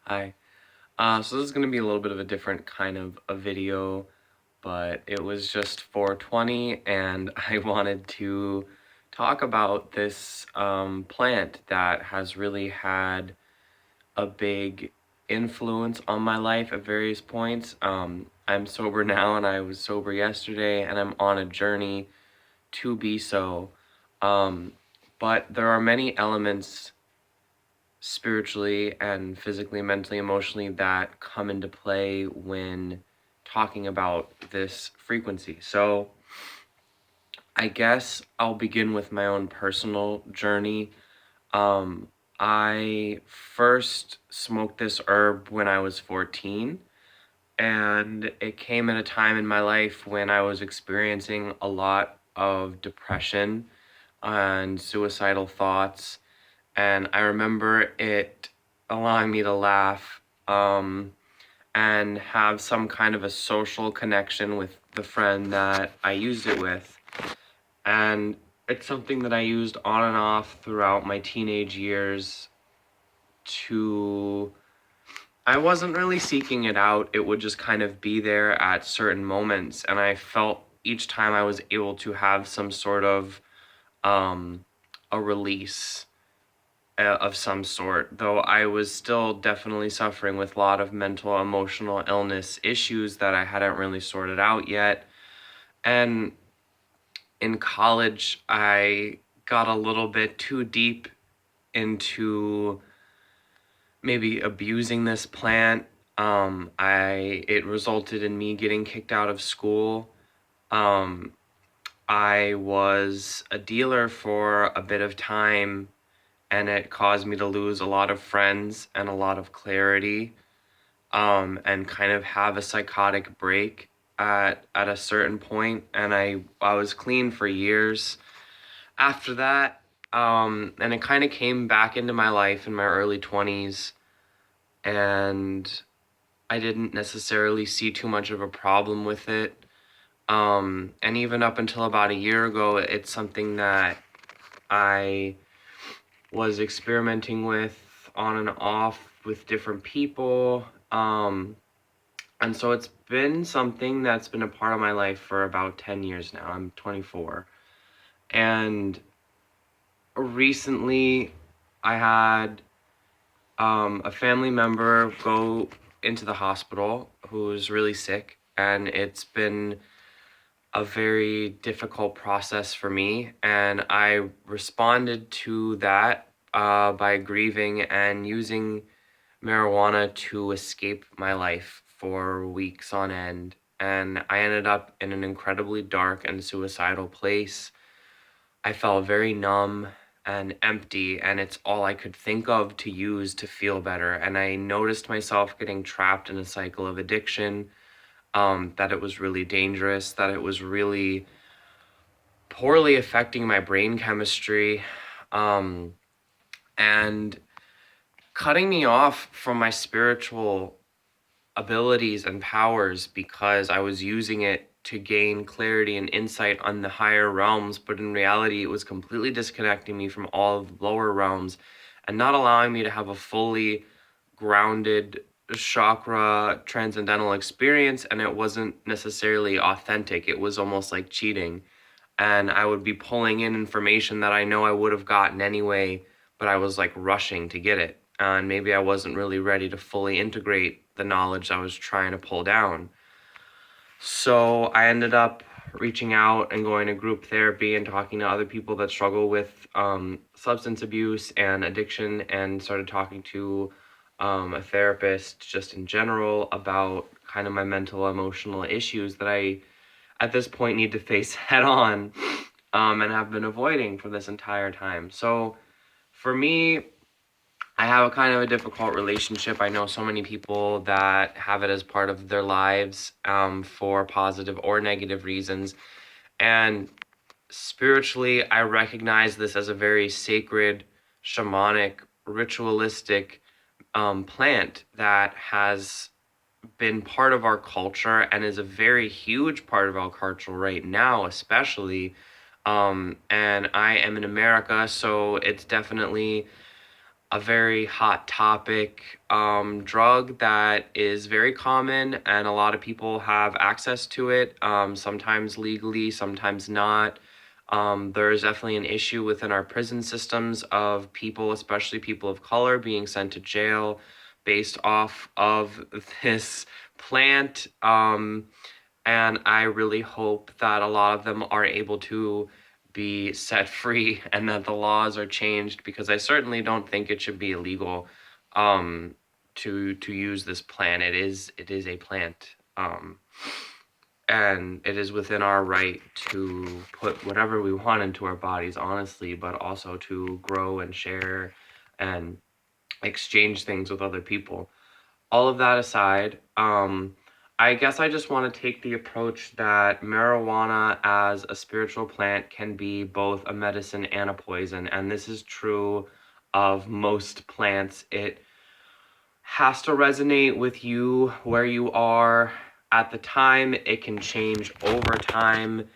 Hi. So this is going to be a little bit of a different kind of a video, but it was just 420 and I wanted to talk about this plant that has really had a big influence on my life at various points. I'm sober now and I was sober yesterday and I'm on a journey to be so. Um, but there are many elements spiritually and physically, mentally, emotionally that come into play when talking about this frequency. So I guess I'll begin with my own personal journey. Um, I first smoked this herb when I was 14, and it came at a time in my life when I was experiencing a lot of depression and suicidal thoughts, and I remember it allowing me to laugh and have some kind of a social connection with the friend that I used it with. And it's something that I used on and off throughout my teenage years to. I wasn't really seeking it out, it would just kind of be there at certain moments, and I felt each time I was able to have some sort of um, a release of some sort, though I was still definitely suffering with a lot of mental, emotional illness issues that I hadn't really sorted out yet. And in college, I got a little bit too deep into maybe abusing this plant. It resulted in me getting kicked out of school. Um, I was a dealer for a bit of time and it caused me to lose a lot of friends and a lot of clarity, and kind of have a psychotic break at a certain point. And I was clean for years after that, and it kind of came back into my life in my early 20s, and I didn't necessarily see too much of a problem with it. And even up until about a year ago, it's something that I was experimenting with on and off with different people. And so it's been something that's been a part of my life for about 10 years now. I'm 24. And recently I had a family member go into the hospital who's really sick. And it's been a very difficult process for me. And I responded to that by grieving and using marijuana to escape my life for weeks on end. And I ended up in an incredibly dark and suicidal place. I felt very numb and empty, and it's all I could think of to use to feel better. And I noticed myself getting trapped in a cycle of addiction, that it was really dangerous, that it was really poorly affecting my brain chemistry, um, and cutting me off from my spiritual abilities and powers because I was using it to gain clarity and insight on the higher realms, but in reality, it was completely disconnecting me from all of the lower realms and not allowing me to have a fully grounded chakra transcendental experience. And it wasn't necessarily authentic, it was almost like cheating. And I would be pulling in information that I know I would have gotten anyway, but I was like rushing to get it. And maybe I wasn't really ready to fully integrate the knowledge I was trying to pull down. So I ended up reaching out and going to group therapy and talking to other people that struggle with substance abuse and addiction, and started talking to a therapist just in general about kind of my mental emotional issues that I at this point need to face head on, and have been avoiding for this entire time. So for me, I have a kind of a difficult relationship. I know so many people that have it as part of their lives, for positive or negative reasons. And spiritually, I recognize this as a very sacred, shamanic, ritualistic plant that has been part of our culture and is a very huge part of our culture right now, especially. And I am in America, so it's definitely a very hot topic drug that is very common, and a lot of people have access to it, sometimes legally, sometimes not. There is definitely an issue within our prison systems of people, especially people of color, being sent to jail based off of this plant. And I really hope that a lot of them are able to be set free and that the laws are changed, because I certainly don't think it should be illegal to use this plant. It is a plant. And it is within our right to put whatever we want into our bodies, honestly, but also to grow and share and exchange things with other people. All of that aside, I guess I just want to take the approach that marijuana as a spiritual plant can be both a medicine and a poison. And this is true of most plants. It has to resonate with you where you are at the time. It can change over time.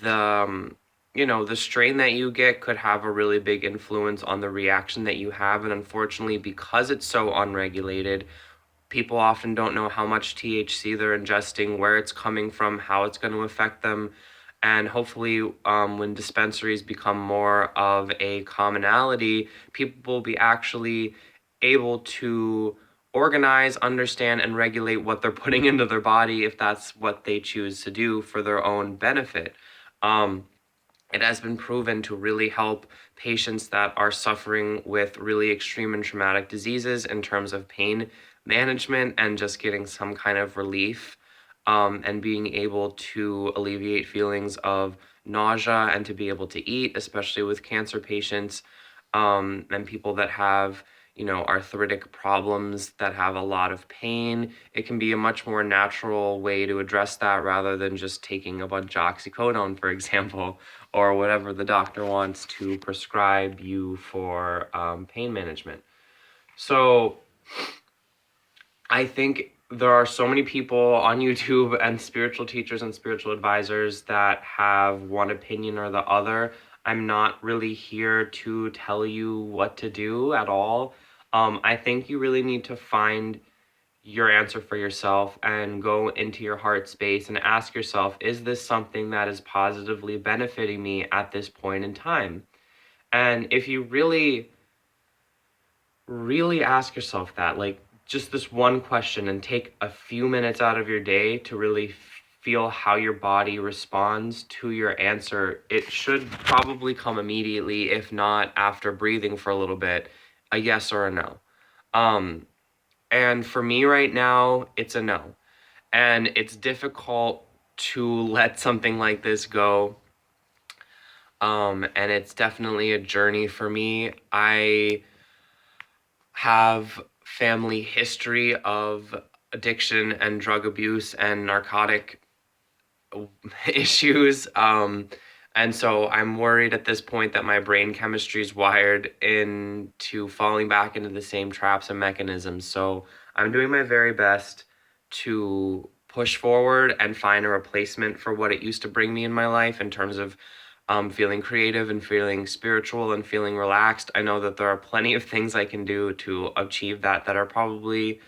The strain that you get could have a really big influence on the reaction that you have. And unfortunately, because it's so unregulated, people often don't know how much THC they're ingesting, where it's coming from, how it's going to affect them. And hopefully, when dispensaries become more of a commonality, people will be actually able to organize, understand, and regulate what they're putting into their body if that's what they choose to do for their own benefit. Um, it has been proven to really help patients that are suffering with really extreme and traumatic diseases in terms of pain management and just getting some kind of relief, and being able to alleviate feelings of nausea and to be able to eat, especially with cancer patients, and people that have arthritic problems that have a lot of pain. It can be a much more natural way to address that rather than just taking a bunch of oxycodone, for example, or whatever the doctor wants to prescribe you for pain management. So I think there are so many people on YouTube and spiritual teachers and spiritual advisors that have one opinion or the other. I'm not really here to tell you what to do at all. I think you really need to find your answer for yourself and go into your heart space and ask yourself, is this something that is positively benefiting me at this point in time? And if you really really ask yourself that, like, just this one question, and take a few minutes out of your day to really feel how your body responds to your answer. It should probably come immediately, if not after breathing for a little bit, a yes or a no. And for me right now, it's a no. And it's difficult to let something like this go. And it's definitely a journey for me. I have family history of addiction and drug abuse and narcotic issues. And so I'm worried at this point that my brain chemistry is wired into falling back into the same traps and mechanisms. So I'm doing my very best to push forward and find a replacement for what it used to bring me in my life in terms of feeling creative and feeling spiritual and feeling relaxed. I know that there are plenty of things I can do to achieve that are probably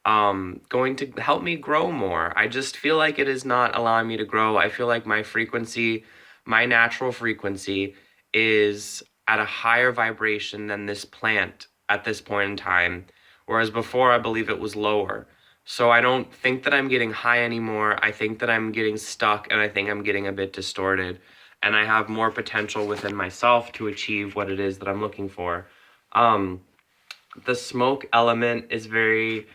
going to help me grow more. I just feel like it is not allowing me to grow. I feel like my frequency, my natural frequency, is at a higher vibration than this plant at this point in time, whereas before I believe it was lower. So I don't think that I'm getting high anymore. I think that I'm getting stuck, and I think I'm getting a bit distorted, and I have more potential within myself to achieve what it is that I'm looking for. Um, the smoke element is very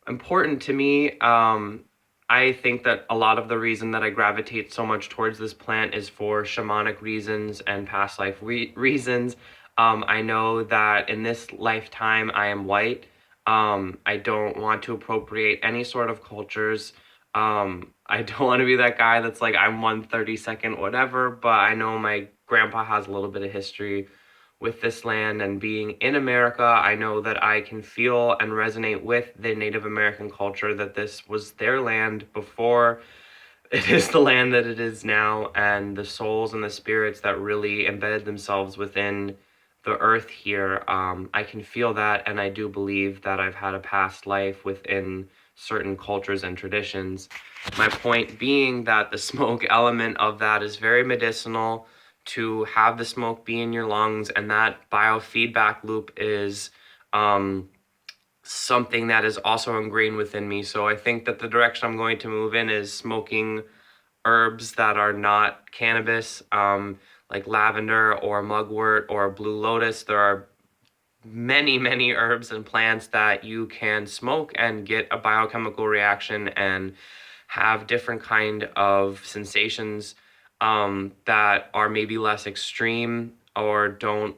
important to me. I think that a lot of the reason that I gravitate so much towards this plant is for shamanic reasons and past life reasons. I know that in this lifetime I am white. I don't want to appropriate any sort of cultures. I don't want to be that guy that's like, I'm 1/32 whatever, but I know my grandpa has a little bit of history with this land, and being in America, I know that I can feel and resonate with the Native American culture, that this was their land before it is the land that it is now, and the souls and the spirits that really embedded themselves within the earth here, I can feel that, and I do believe that I've had a past life within certain cultures and traditions. My point being that the smoke element of that is very medicinal, to have the smoke be in your lungs, and that biofeedback loop is something that is also ingrained within me. So I think that the direction I'm going to move in is smoking herbs that are not cannabis, like lavender or mugwort or blue lotus. There are many herbs and plants that you can smoke and get a biochemical reaction and have different kind of sensations that are maybe less extreme or don't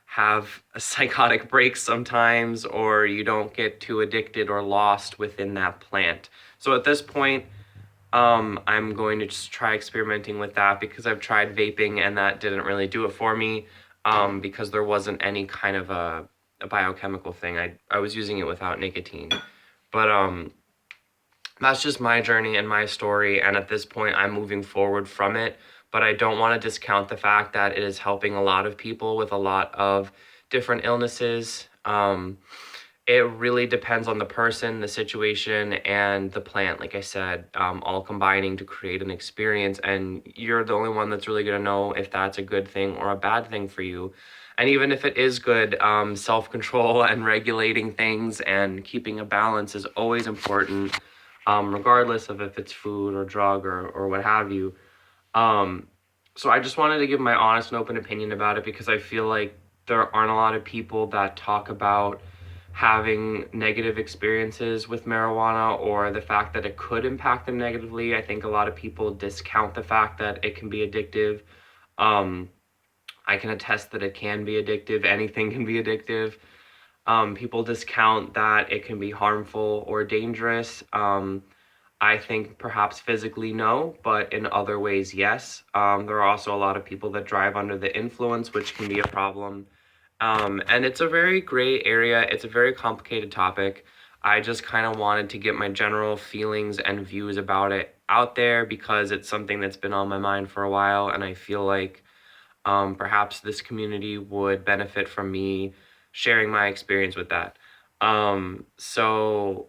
have a psychotic breaks sometimes, or you don't get too addicted or lost within that plant. So at this point, I'm going to just try experimenting with that, because I've tried vaping and that didn't really do it for me, because there wasn't any kind of a biochemical thing. I was using it without nicotine. But that's just my journey and my story, and at this point I'm moving forward from it. But I don't want to discount the fact that it is helping a lot of people with a lot of different illnesses. It really depends on the person, the situation, and the plant, like I said, all combining to create an experience. And you're the only one that's really going to know if that's a good thing or a bad thing for you. And even if it is good, self control and regulating things and keeping a balance is always important, regardless of if it's food or drug or what have you. Um, so I just wanted to give my honest and open opinion about it, because I feel like there aren't a lot of people that talk about having negative experiences with marijuana, or the fact that it could impact them negatively. I think a lot of people discount the fact that it can be addictive. Um, I can attest that it can be addictive. Anything can be addictive. People discount that it can be harmful or dangerous. I think perhaps physically no, but in other ways yes. There are also a lot of people that drive under the influence, which can be a problem. And it's a very gray area. It's a very complicated topic. I just kind of wanted to get my general feelings and views about it out there, because it's something that's been on my mind for a while, and I feel like perhaps this community would benefit from me sharing my experience with that. So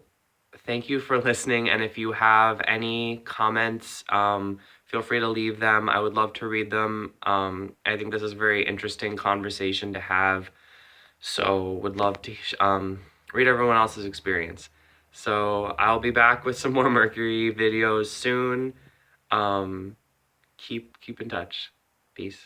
thank you for listening. And if you have any comments, feel free to leave them. I would love to read them. I think this is a very interesting conversation to have. So would love to read everyone else's experience. So I'll be back with some more Mercury videos soon. Keep in touch. Peace.